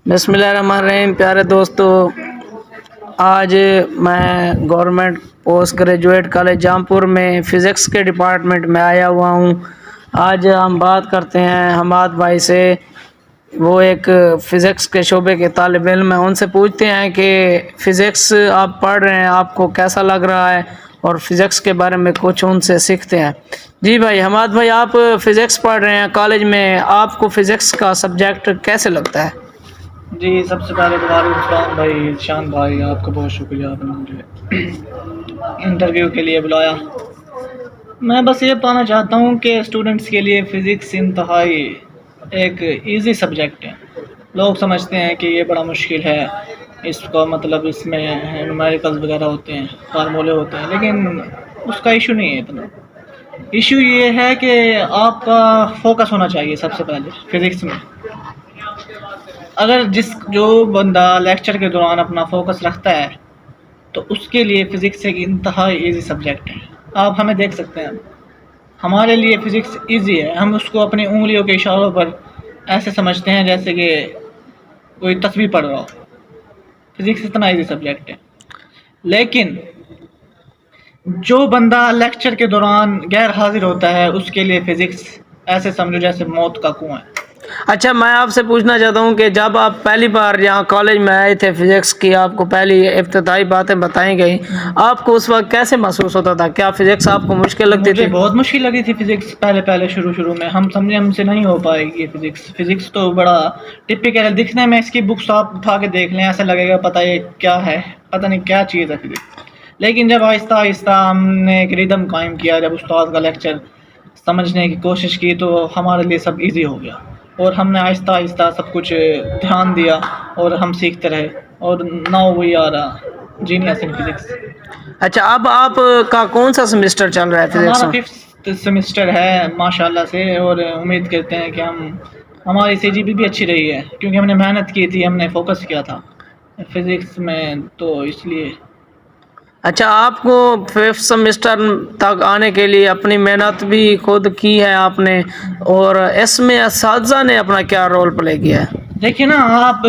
بسم اللہ الرحمن الرحیم. پیارے دوستو، آج میں government post graduate college Jampur میں فزکس کے ڈپارٹمنٹ میں آیا ہوا ہوں. آج ہم بات کرتے ہیں حماد بھائی سے. وہ ایک فزکس کے شعبے کے طالب علم ہیں. ان سے پوچھتے ہیں کہ فزکس آپ پڑھ رہے ہیں، آپ کو کیسا لگ رہا ہے، اور فزکس کے بارے میں کچھ ان سے سیکھتے ہیں. جی بھائی حماد بھائی، آپ فزکس پڑھ رہے ہیں کالج میں، آپ کو فزکس کا سبجیکٹ کیسے لگتا ہے؟ جی، سب سے پہلے تو وعلیکم السلام بھائی شان بھائی، آپ کا بہت شکریہ، آپ نے مجھے انٹرویو کے لیے بلایا. میں بس یہ بتانا چاہتا ہوں کہ اسٹوڈنٹس کے لیے فزکس انتہائی ایک ایزی سبجیکٹ ہے. لوگ سمجھتے ہیں کہ یہ بڑا مشکل ہے، اس کا مطلب اس میں نیومیریکلز وغیرہ ہوتے ہیں، فارمولے ہوتے ہیں، لیکن اس کا ایشو نہیں ہے. اتنا ایشو یہ ہے کہ آپ کا فوکس ہونا چاہیے. سب سے پہلے فزکس میں اگر جو بندہ لیکچر کے دوران اپنا فوکس رکھتا ہے تو اس کے لیے فزکس ایک انتہائی ایزی سبجیکٹ ہے. آپ ہمیں دیکھ سکتے ہیں، ہمارے لیے فزکس ایزی ہے. ہم اس کو اپنی انگلیوں کے اشاروں پر ایسے سمجھتے ہیں جیسے کہ کوئی تصویر پڑھ رہا ہو. فزکس اتنا ایزی سبجیکٹ ہے. لیکن جو بندہ لیکچر کے دوران غیر حاضر ہوتا ہے اس کے لیے فزکس ایسے سمجھو جیسے موت کا کنواں ہے. اچھا، میں آپ سے پوچھنا چاہتا ہوں کہ جب آپ پہلی بار یہاں کالج میں آئے تھے، فزکس کی آپ کو پہلی ابتدائی باتیں بتائی گئی، آپ کو اس وقت کیسے محسوس ہوتا تھا؟ کیا فزکس آپ کو مشکل لگتی مجھے تھی؟ بہت مشکل لگی تھی فزکس. پہلے شروع میں ہم سمجھے ہم سے نہیں ہو پائے گی فزکس تو بڑا ٹپیکل ہے. دکھنے میں اس کی بکس آپ اٹھا کے دیکھ لیں، ایسا لگے گا پتہ یہ کیا ہے، پتہ نہیں کیا چیز ہے فزکس. لیکن جب آہستہ آہستہ ہم نے ایک ریدم قائم کیا، جب استاد کا لیکچر سمجھنے کی کوشش کی، تو ہمارے لیے سب ایزی ہو گیا. اور ہم نے آہستہ آہستہ سب کچھ دھیان دیا اور ہم سیکھتے رہے. اور now we are geniuses in physics. اچھا، اب آپ کا کون سا سیمسٹر چل رہا ہے فزکس ہمارا میں؟ 5th سیمسٹر ہے ماشاء اللہ سے، اور امید کرتے ہیں کہ ہماری CGPA بھی اچھی رہی ہے، کیونکہ ہم نے محنت کی تھی، ہم نے فوکس کیا تھا فزکس میں، تو اس لیے. اچھا، آپ کو 5th سیمسٹر تک آنے کے لیے اپنی محنت بھی خود کی ہے آپ نے، اور اس میں اساتذہ نے اپنا کیا رول پلے کیا ہے؟ دیکھیے نا، آپ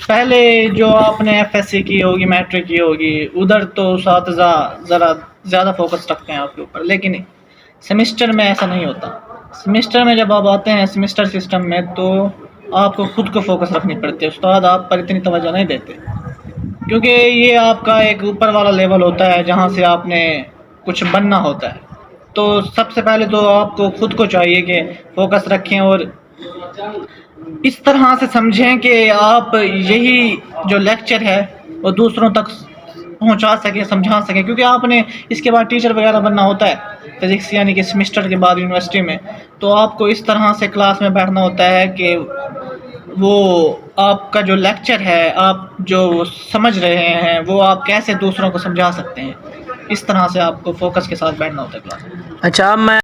پہلے جو آپ نے FSC کی ہوگی، میٹرک کی ہوگی، ادھر تو اساتذہ ذرا زیادہ فوکس رکھتے ہیں آپ کے اوپر. لیکن سیمسٹر میں ایسا نہیں ہوتا. سیمسٹر میں جب آپ آتے ہیں سیمسٹر سسٹم میں، تو آپ کو خود کو فوکس رکھنی پڑتی ہے. استاد آپ پر اتنی توجہ نہیں دیتے، کیونکہ یہ آپ کا ایک اوپر والا لیول ہوتا ہے جہاں سے آپ نے کچھ بننا ہوتا ہے. تو سب سے پہلے تو آپ کو خود کو چاہیے کہ فوکس رکھیں اور اس طرح سے سمجھیں کہ آپ یہی جو لیکچر ہے وہ دوسروں تک پہنچا سکیں، سمجھا سکیں. کیونکہ آپ نے اس کے بعد ٹیچر وغیرہ بننا ہوتا ہے فزکس، یعنی کہ سیمسٹر کے بعد یونیورسٹی میں. تو آپ کو اس طرح سے کلاس میں بیٹھنا ہوتا ہے کہ وہ آپ کا جو لیکچر ہے، آپ جو سمجھ رہے ہیں، وہ آپ کیسے دوسروں کو سمجھا سکتے ہیں. اس طرح سے آپ کو فوکس کے ساتھ بیٹھنا ہوتا ہے کلاس میں. اچھا، اب میں